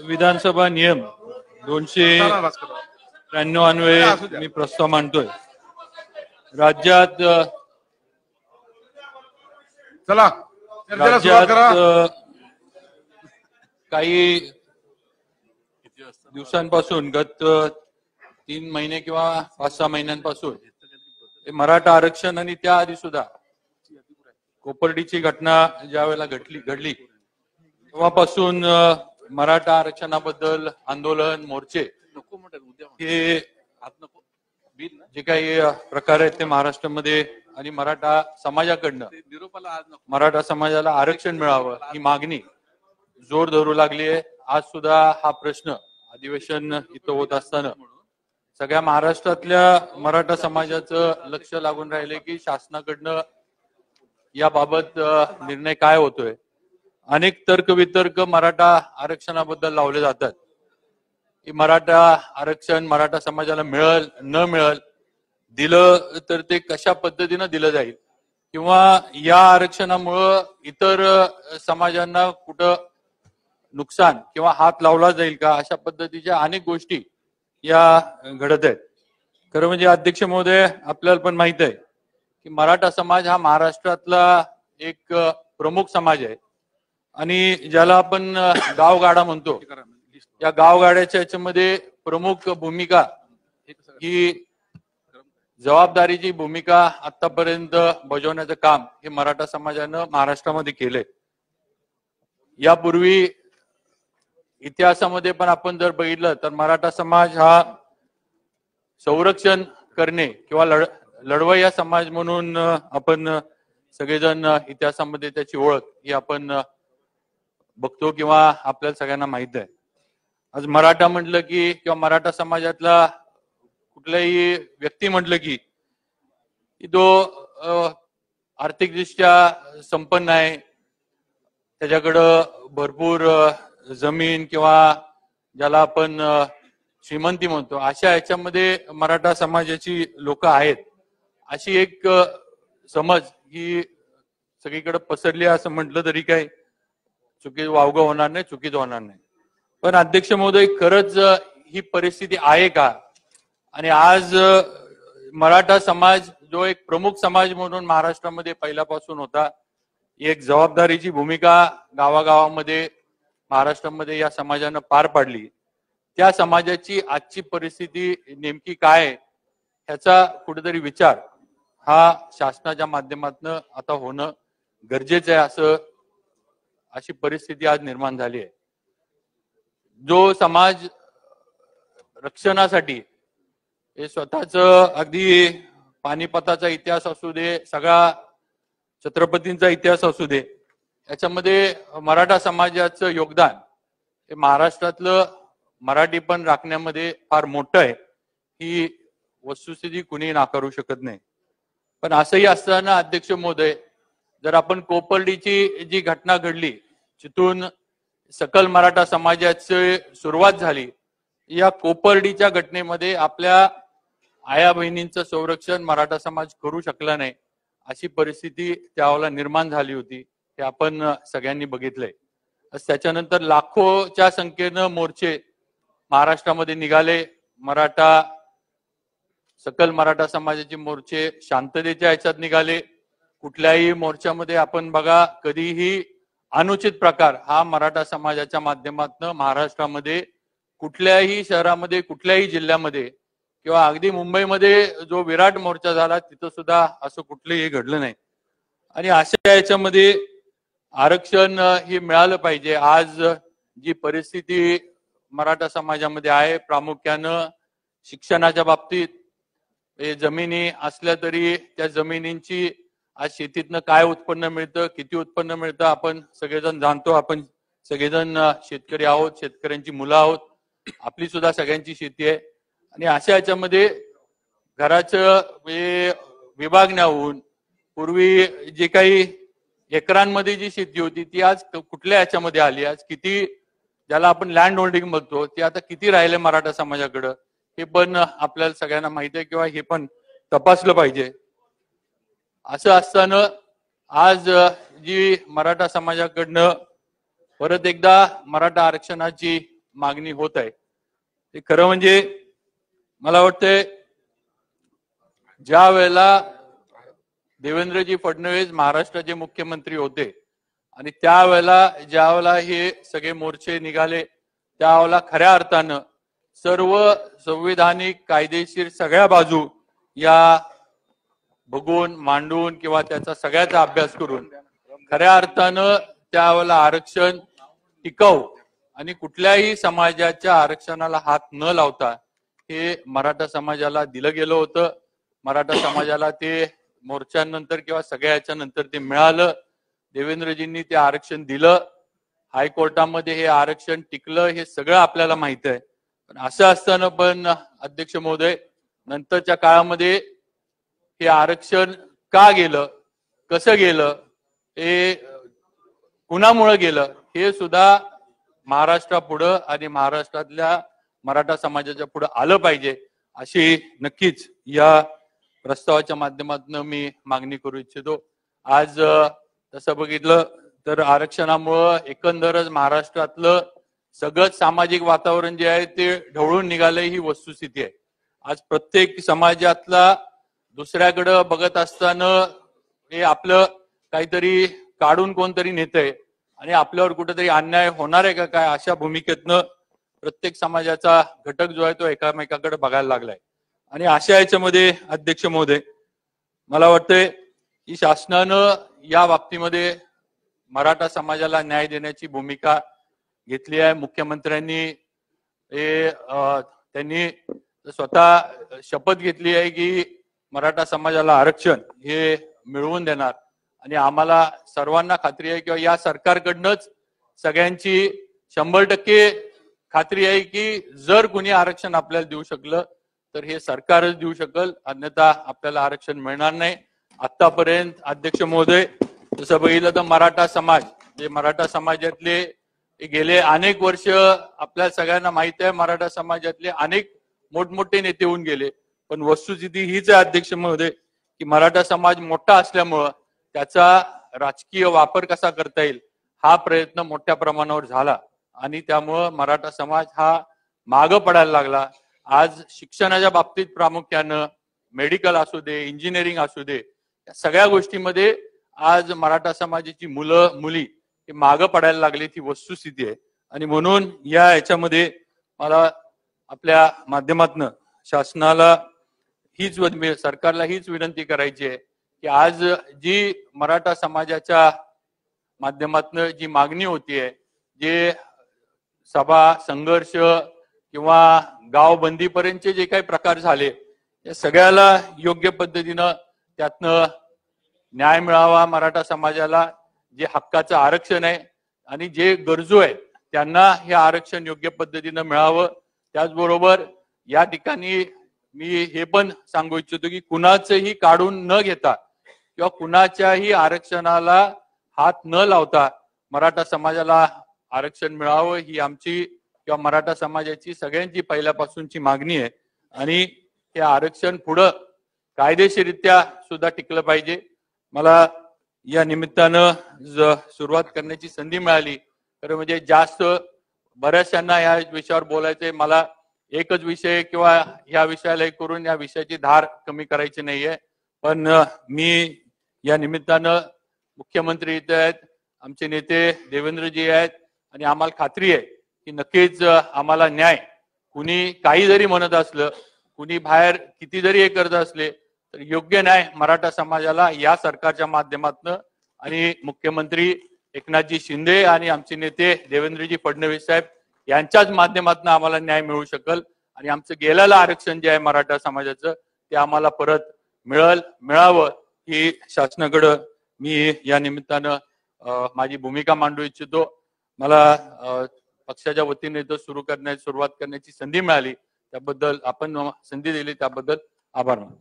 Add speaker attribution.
Speaker 1: विधानसभा नियम 293 अन्वये मी प्रस्ताव मांडतोय. राज्यात काही दिवसांपासून गत 3 महिने किंवा 5-6 महिन्यांपासून मराठा आरक्षण आणि त्याआधी सुद्धा कोपर्डीची घटना ज्या वेळेला घडली तेव्हापासून मराठा आरक्षणाबद्दल आंदोलन मोर्चे हे जे काही प्रकार आहेत ते महाराष्ट्रामध्ये आणि मराठा समाजाकडनं मराठा समाजाला आरक्षण मिळावं ही मागणी जोर धरू लागली आहे. आज सुद्धा हा प्रश्न अधिवेशन इथं होत असताना सगळ्या महाराष्ट्रातल्या मराठा समाजाचं लक्ष लागून राहिले की शासनाकडनं याबाबत निर्णय काय होतोय. अनेक तर्कवितर्क मराठा आरक्षणाबद्दल लावले जातात की मराठा आरक्षण मराठा समाजाला मिळेल न मिळेल, दिलं तर ते कशा पद्धतीनं दिलं जाईल किंवा या आरक्षणामुळं इतर समाजांना कुठं नुकसान किंवा हात लावला जाईल का, अशा पद्धतीच्या अनेक गोष्टी या घडत आहेत. खरं म्हणजे अध्यक्ष महोदय, आपल्याला पण माहित आहे की मराठा समाज हा महाराष्ट्रातला एक प्रमुख समाज आहे आणि ज्याला आपण गावगाडा म्हणतो, या गावगाड्याच्या याच्यामध्ये प्रमुख भूमिका ही जबाबदारीची भूमिका आतापर्यंत बजावण्याचं काम हे मराठा समाजानं महाराष्ट्रामध्ये केलंय. यापूर्वी इतिहासामध्ये पण आपण जर बघितलं तर मराठा समाज हा संरक्षण करणे किंवा लढवय्या समाज म्हणून आपण सगळेजण इतिहासामध्ये त्याची ओळख ही आपण बघतो किंवा आपल्याला सगळ्यांना माहित आहे. आज मराठा म्हटलं की किंवा मराठा समाजातला कुठलाही व्यक्ती म्हटलं की तो आर्थिकदृष्ट्या संपन्न आहे, त्याच्याकडं भरपूर जमीन किंवा ज्याला आपण श्रीमंती म्हणतो अशा याच्यामध्ये मराठा समाजाची लोक आहेत, अशी एक समज ही सगळीकडे पसरली असं म्हटलं तरी काही वावगं होणार नाही, चुकीचं होणार नाही. पण अध्यक्ष महोदय, खरंच ही परिस्थिती आहे का? आणि आज मराठा समाज जो एक प्रमुख समाज म्हणून महाराष्ट्रामध्ये पहिल्यापासून होता, एक जबाबदारीची भूमिका गावागावामध्ये महाराष्ट्रामध्ये या समाजानं पार पाडली, त्या समाजाची आजची परिस्थिती नेमकी काय ह्याचा कुठेतरी विचार हा शासनाच्या माध्यमातून आता होणं गरजेचं आहे. अशी परिस्थिती आज निर्माण झाली आहे. जो समाज रक्षणासाठी हे स्वतःच अगदी पानिपताचा इतिहास असू दे, सगळा छत्रपतींचा इतिहास असू दे, याच्यामध्ये मराठा समाजाचं योगदान हे महाराष्ट्रातलं मराठीपण राखण्यामध्ये फार मोठं आहे, ही वस्तुस्थिती कुणी नाकारू शकत नाही. पण असंही असताना अध्यक्ष महोदय, जर आपण कोपर्डीची जी घटना घडली जिथून सकल मराठा समाजाची सुरुवात झाली, या कोपर्डीच्या घटनेमध्ये आपल्या आया बहिणींचं संरक्षण मराठा समाज करू शकला नाही, अशी परिस्थिती त्यावेळेला निर्माण झाली होती, हे आपण सगळ्यांनी बघितलंय. त्याच्यानंतर लाखोच्या संख्येनं मोर्चे महाराष्ट्रामध्ये निघाले. सकल मराठा समाजाचे मोर्चे शांततेच्या ह्याच्यात निघाले. कुठल्याही मोर्चामध्ये आपण बघा, कधीही अनुचित प्रकार हा मराठा समाजाच्या माध्यमातून महाराष्ट्रामध्ये कुठल्याही शहरामध्ये, कुठल्याही जिल्ह्यामध्ये किंवा अगदी मुंबईमध्ये जो विराट मोर्चा झाला तिथं सुद्धा असं कुठलंही घडलं नाही. आणि अशा याच्यामध्ये आरक्षण हे मिळालं पाहिजे. आज जी परिस्थिती मराठा समाजामध्ये आहे, प्रामुख्यानं शिक्षणाच्या बाबतीत, जमिनी असल्या तरी त्या जमिनींची आज शेतीतनं काय उत्पन्न मिळतं, किती उत्पन्न मिळतं आपण सगळेजण जाणतो. आपण सगळेजण शेतकरी आहोत, शेतकऱ्यांची मुलं आहोत, आपली सुद्धा सगळ्यांची शेती आहे. आणि अशा याच्यामध्ये घराचं विभागण्या होऊन पूर्वी जे काही एकरांमध्ये जी शेती होती ती आज कुठल्या याच्यामध्ये आली, आज किती ज्याला आपण लँड होल्डिंग म्हणतो ते आता किती राहिले मराठा समाजाकडं, हे पण आपल्याला सगळ्यांना माहिती आहे किंवा हे पण तपासलं पाहिजे. असं असताना आज जी मराठा समाजाकडनं परत एकदा मराठा आरक्षणाची मागणी होत आहे ते खरं म्हणजे मला वाटतंय ज्या वेळेला देवेंद्रजी फडणवीस महाराष्ट्राचे मुख्यमंत्री होते आणि त्यावेळेला ज्यावेळेला हे सगळे मोर्चे निघाले त्यावेळेला खऱ्या अर्थानं सर्व संविधानिक कायदेशीर सगळ्या बाजू या बघून मांडून किंवा त्याचा सगळ्याचा अभ्यास करून खऱ्या अर्थानं त्यावेळेला आरक्षण टिकाऊ आणि कुठल्याही समाजाच्या आरक्षणाला हात न लावता हे मराठा समाजाला दिलं गेलं होतं. मराठा समाजाला ते मोर्चांनंतर किंवा सगळ्या याच्या नंतर ते मिळालं. देवेंद्रजींनी ते आरक्षण दिलं. हायकोर्टामध्ये हे आरक्षण टिकलं हे सगळं आपल्याला माहित आहे. पण असं असताना पण अध्यक्ष महोदय नंतरच्या काळामध्ये हे आरक्षण का गेलं, कसं गेलं, हे कुणामुळे गेलं हे सुद्धा महाराष्ट्रापुढं आणि महाराष्ट्रातल्या मराठा समाजाच्या पुढे आलं पाहिजे अशी नक्कीच या प्रस्तावाच्या माध्यमातून मी मागणी करू इच्छितो. आज तसं बघितलं तर आरक्षणामुळं एकंदरच महाराष्ट्रातलं सगळं सामाजिक वातावरण जे आहे ते ढवळून निघालंय ही वस्तुस्थिती आहे. आज प्रत्येक समाजातला दुसऱ्याकडे बघत असताना हे आपलं काहीतरी काढून कोणतरी नेतंय आणि आपल्यावर कुठेतरी अन्याय होणार आहे का काय अशा भूमिकेतनं प्रत्येक समाजाचा घटक जो आहे तो एकामेकाकडे बघायला लागलाय. आणि अशा याच्यामध्ये अध्यक्ष महोदय मला वाटतंय की शासनानं या बाबतीमध्ये मराठा समाजाला न्याय देण्याची भूमिका घेतली आहे. मुख्यमंत्र्यांनी त्यांनी स्वतः शपथ घेतली आहे की मराठा समाजाला आरक्षण हे मिळवून देणार आणि आम्हाला सर्वांना खात्री आहे किंवा या सरकारकडनंच सगळ्यांची 100% खात्री आहे की जर कुणी आरक्षण आपल्याला देऊ शकलं तर हे सरकारच देऊ शकल, अन्यथा आपल्याला आरक्षण मिळणार नाही. आतापर्यंत अध्यक्ष महोदय जसं बघितलं तर मराठा समाज जे मराठा समाजातले गेले अनेक वर्ष आपल्या सगळ्यांना माहित आहे मराठा समाजातले अनेक मोठमोठे नेते होऊन गेले. पण वस्तुस्थिती हीच आहे अध्यक्ष महोदय की मराठा समाज मोठा असल्यामुळं त्याचा राजकीय वापर कसा करता येईल हा प्रयत्न मोठ्या प्रमाणावर झाला आणि त्यामुळं मराठा समाज हा मागं पडायला लागला. आज शिक्षणाच्या बाबतीत प्रामुख्यानं मेडिकल असू दे, इंजिनिअरिंग असू दे, या सगळ्या गोष्टीमध्ये आज मराठा समाजाची मुलं मुली हे मागं पडायला लागली ती वस्तुस्थिती आहे. आणि म्हणून या याच्यामध्ये मला आपल्या माध्यमातून शासनाला सरकारला हीच विनंती करायची आहे की आज जी मराठा समाजाच्या माध्यमातून जी मागणी होतीये, जे सभा संघर्ष किंवा गाव बंदीपर्यंतचे जे काही प्रकार झाले या सगळ्याला योग्य पद्धतीनं त्यातनं न्याय मिळावा. मराठा समाजाला जे हक्काचं आरक्षण आहे आणि जे गरजू आहेत त्यांना हे आरक्षण योग्य पद्धतीनं मिळावं. त्याचबरोबर या ठिकाणी मी हे पण सांगू इच्छितो की कुणाचंही काढून न घेता किंवा कुणाच्याही आरक्षणाला हात न लावता मराठा समाजाला आरक्षण मिळावं ही आमची किंवा मराठा समाजाची सगळ्यांची पहिल्यापासूनची मागणी आहे. आणि हे आरक्षण पुढं कायदेशीररित्या सुद्धा टिकलं पाहिजे. मला या निमित्तानं सुरुवात करण्याची संधी मिळाली तर म्हणजे जास्त बऱ्याचशांना या विषयावर बोलायचंय. मला एकच विषय किंवा या विषयाला करून या विषयाची धार कमी करायची नाहीये. पण मी या निमित्तानं मुख्यमंत्री इथे आहेत, आमचे नेते देवेंद्रजी आहेत आणि आम्हाला खात्री आहे की नक्कीच आम्हाला न्याय कुणी काही जरी म्हणत असलं, कुणी बाहेर किती जरी हे करत असले तर योग्य न्याय मराठा समाजाला या सरकारच्या माध्यमातून आणि मुख्यमंत्री एकनाथजी शिंदे आणि आमचे नेते देवेंद्रजी फडणवीस साहेब यांच्याच माध्यमातून आम्हाला न्याय मिळू शकल आणि आमचं गेलेलं आरक्षण जे आहे मराठा समाजाचं ते आम्हाला परत मिळावं ही शासनाकडे मी या निमित्तानं माझी भूमिका मांडू इच्छितो. मला पक्षाच्या वतीने तो सुरुवात करण्याची संधी मिळाली त्याबद्दल आपण संधी दिली त्याबद्दल आभार मानतो.